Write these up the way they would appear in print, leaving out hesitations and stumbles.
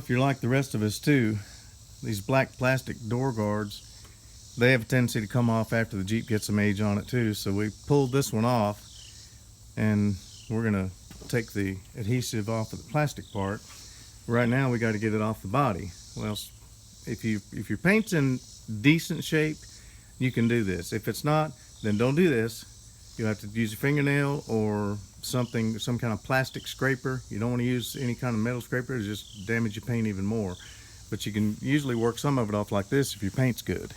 if you're like the rest of us too, these black plastic door guards, they have a tendency to come off after the Jeep gets some age on it too. So we pulled this one off, and we're gonna take the adhesive off of the plastic part. Right now we got to get it off the body. Well, if your paint's in decent shape, you can do this. If it's not, then don't do this. You'll have to use a fingernail or something, some kind of plastic scraper. You don't want to use any kind of metal scraper, it'll just damage your paint even more. But you can usually work some of it off like this if your paint's good.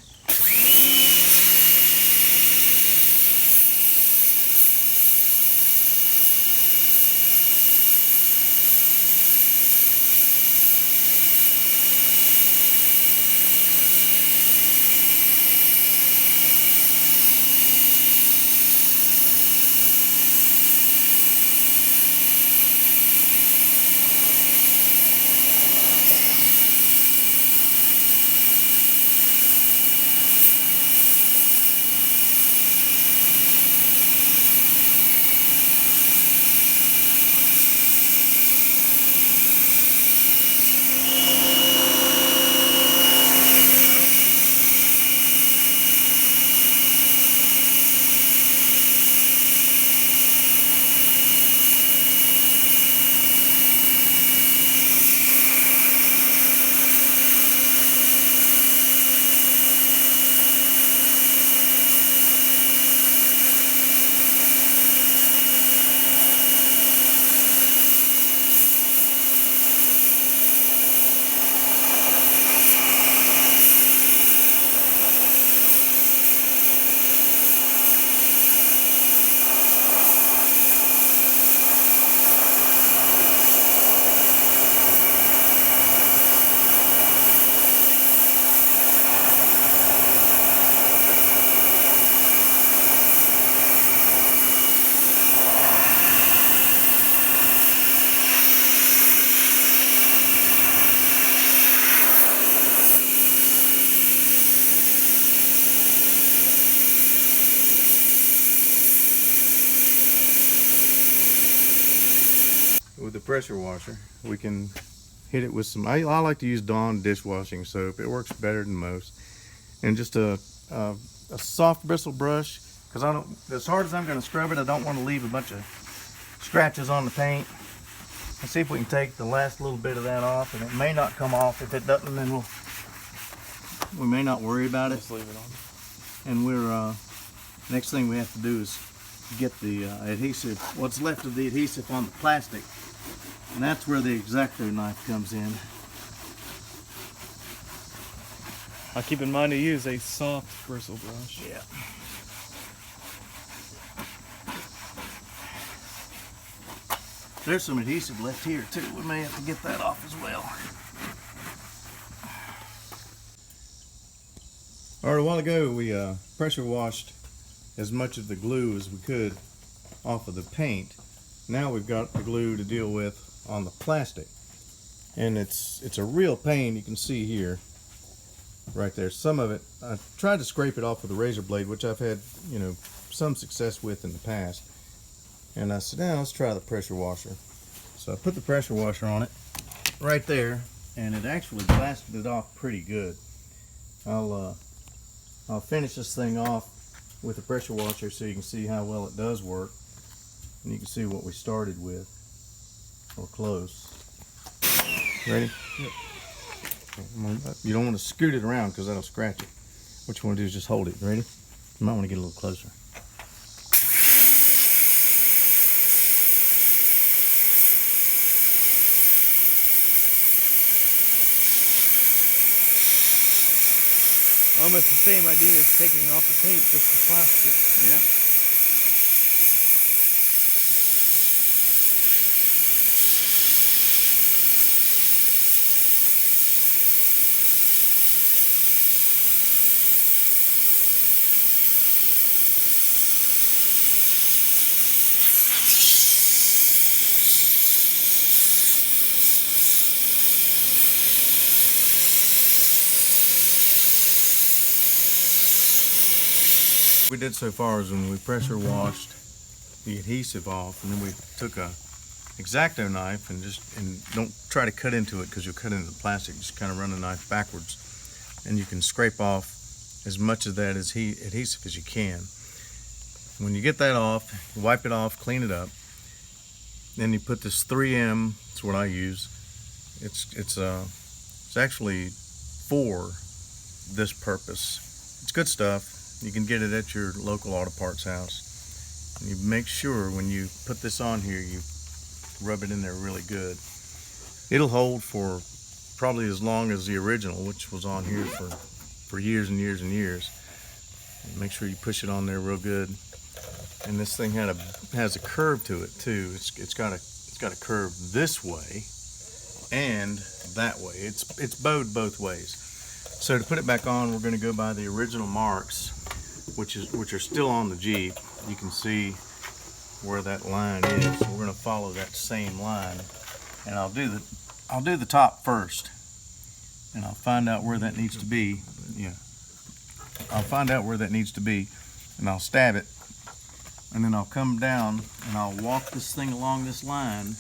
With the pressure washer, we can hit it with some, I like to use Dawn dishwashing soap. It works better than most. And just a soft bristle brush, because as hard as I'm going to scrub it, I don't want to leave a bunch of scratches on the paint. Let's see if we can take the last little bit of that off, and it may not come off. If it doesn't, then we may not worry about it. Just leave it on. And next thing we have to do is get the adhesive, what's left of the adhesive on the plastic. And that's where the X-Acto knife comes in. I'll keep in mind to use a soft bristle brush. Yeah. There's some adhesive left here too. We may have to get that off as well. All right, a while ago we pressure washed as much of the glue as we could off of the paint. Now we've got the glue to deal with on the plastic, and it's a real pain. You can see here, right there, some of it. I tried to scrape it off with a razor blade, which I've had, you know, some success with in the past. And I said, now let's try the pressure washer. So I put the pressure washer on it right there, and it actually blasted it off pretty good. I'll finish this thing off with the pressure washer so you can see how well it does work, and you can see what we started with. Or close. Ready? Yep. You don't want to scoot it around because that'll scratch it. What you want to do is just hold it. Ready? You might want to get a little closer. Almost the same idea as taking off the paint, just the plastic. Yeah. What we did so far is when we pressure washed the adhesive off, and then we took a X-Acto knife and don't try to cut into it because you'll cut into the plastic. Just kind of run the knife backwards, and you can scrape off as much of that adhesive as you can. When you get that off, you wipe it off, clean it up. Then you put this 3M. It's what I use. It's actually for this purpose. It's good stuff. You can get it at your local auto parts house. And you make sure when you put this on here, you rub it in there really good. It'll hold for probably as long as the original, which was on here for years and years and years. And make sure you push it on there real good. And this thing has a curve to it too. It's got a curve this way and that way. It's bowed both ways. So to put it back on, we're going to go by the original marks, which are still on the Jeep. You can see where that line is. So we're going to follow that same line, and I'll do the top first, and I'll find out where that needs to be. Yeah, I'll find out where that needs to be, and I'll stab it, and then I'll come down and I'll walk this thing along this line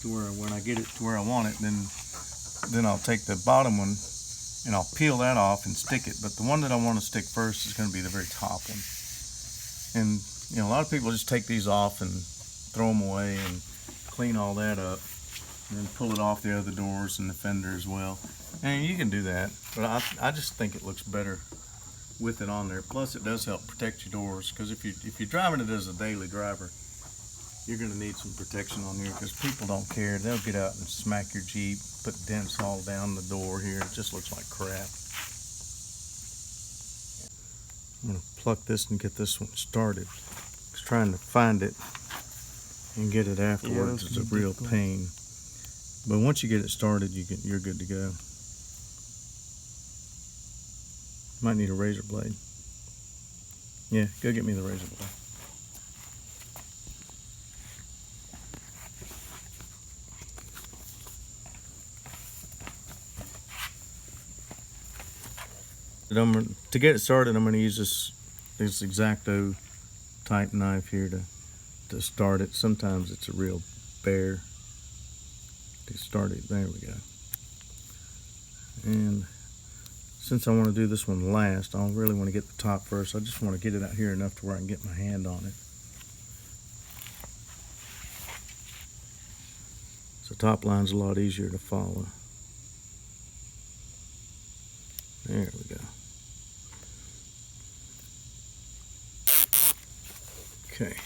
to where when I get it to where I want it, then I'll take the bottom one and I'll peel that off and stick it. But the one that I want to stick first is going to be the very top one. And you know, a lot of people just take these off and throw them away and clean all that up and then pull it off the other doors and the fender as well. And you can do that, but I just think it looks better with it on there. Plus it does help protect your doors, because if you're driving it as a daily driver, you're going to need some protection on here, because people don't care. They'll get out and smack your Jeep, put dents all down the door here. It just looks like crap. I'm going to pluck this and get this one started. Just trying to find it and get it afterwards is a real pain. But once you get it started, you're good to go. Might need a razor blade. Yeah, go get me the razor blade. To get it started, I'm going to use this X-Acto type knife here to start it. Sometimes it's a real bear to start it. There we go. And since I want to do this one last, I don't really want to get the top first. I just want to get it out here enough to where I can get my hand on it. So top line's a lot easier to follow. There we go. Okay.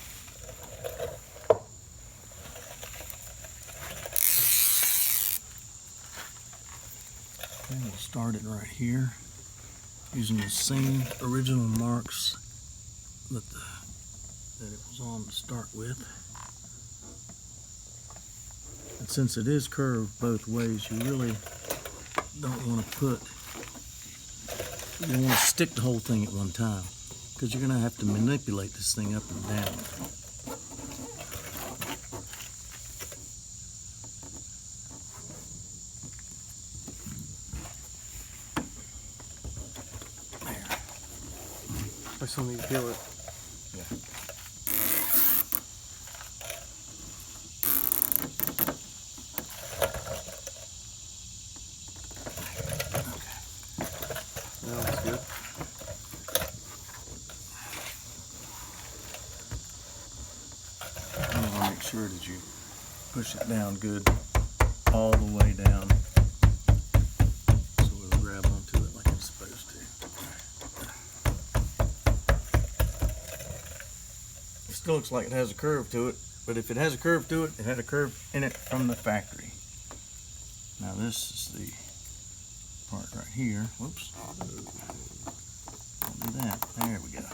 And we'll start it right here using the same original marks that it was on to start with. And since it is curved both ways, you really don't want to you don't want to stick the whole thing at one time, because you're going to have to manipulate this thing up and down. There. I still need to peel it. Yeah. That looks good. You want to make sure that you push it down good all the way down, so it'll grab onto it like it's supposed to. It still looks like it has a curve to it, but if it has a curve to it, it had a curve in it from the factory. Now this is the part right here. Whoops. Don't do that. There we go.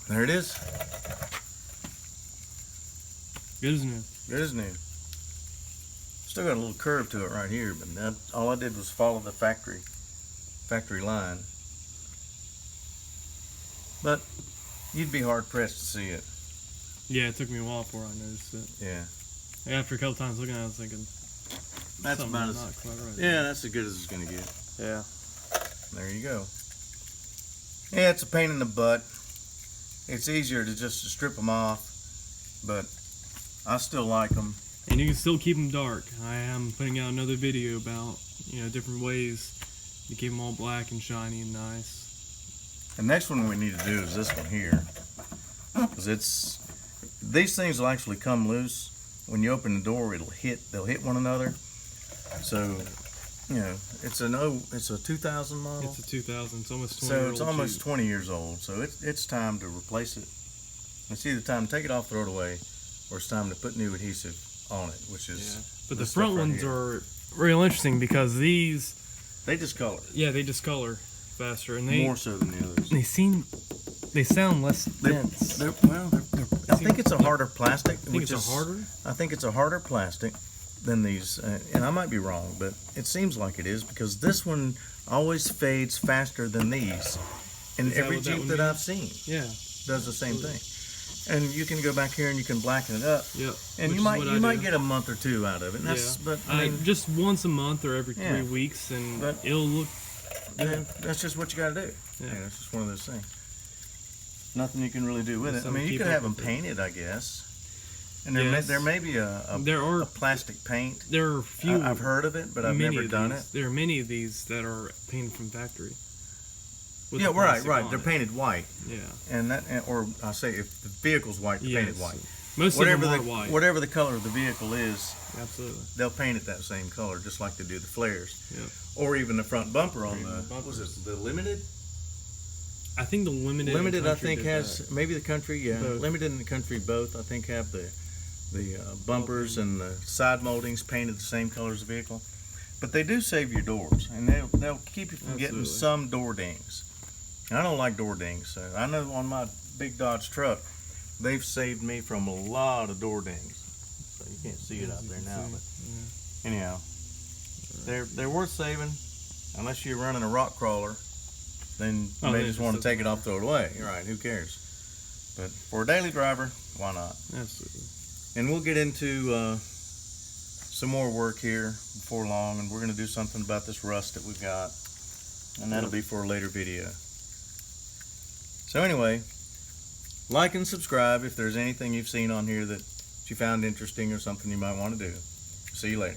There it is. Good as new. Good as new. Still got a little curve to it right here, but all I did was follow the factory line. But you'd be hard pressed to see it. Yeah, it took me a while before I noticed it. Yeah. After a couple times looking at it, I was thinking, That's about as not quite right. yeah, that's as good as it's gonna get. Yeah. There you go. Yeah, it's a pain in the butt. It's easier to just strip them off, but I still like them. And you can still keep them dark. I am putting out another video about, different ways to keep them all black and shiny and nice. The next one we need to do is this one here, because these things will actually come loose when you open the door. They'll hit one another. So, it's a 2000 model. It's a 2000. It's almost 20. So it's almost 20 years old. So it's time to replace it. It's either time to take it off, throw it away, or it's time to put new adhesive on it, which is. Yeah. But the front ones are real interesting because they discolor. Yeah, they discolor faster, and more so than the others. They sound less dense. I think it's a harder plastic. I think it's a harder plastic than these, and I might be wrong, but it seems like it is, because this one always fades faster than these. And every Jeep that I've seen does the same thing. And you can go back here and you can blacken it up. Yep. And you might get a month or two out of it. And but just once a month or every 3 weeks, and it'll look good. That's just what you got to do. Yeah. It's just one of those things. Nothing you can really do with it. I mean, you could have them painted, I guess. And there may be a plastic paint. There are a few. I've heard of it, but I've never done it. There are many of these that are painted from factory. Yeah, right. They're painted white. Yeah. Or I say if the vehicle's white, they're painted white. Most of them are white. Whatever the color of the vehicle is, absolutely, they'll paint it that same color, just like they do the flares. Yep. Or even the front bumper on what was it, the Limited? I think the Limited. Limited, I think, has maybe the Country. Yeah, both. Limited and the Country both, I think, have the bumpers and the side moldings painted the same color as the vehicle. But they do save your doors, and they'll keep you from getting some door dings. And I don't like door dings, so I know on my big Dodge truck, they've saved me from a lot of door dings. So you can't see it out there now, but anyhow, they're worth saving, unless you're running a rock crawler. Then you may just want to take it off, throw it away. You're right, who cares? But for a daily driver, why not? Absolutely. And we'll get into some more work here before long, and we're going to do something about this rust that we've got, and that'll be for a later video. So anyway, like and subscribe if there's anything you've seen on here that you found interesting or something you might want to do. See you later.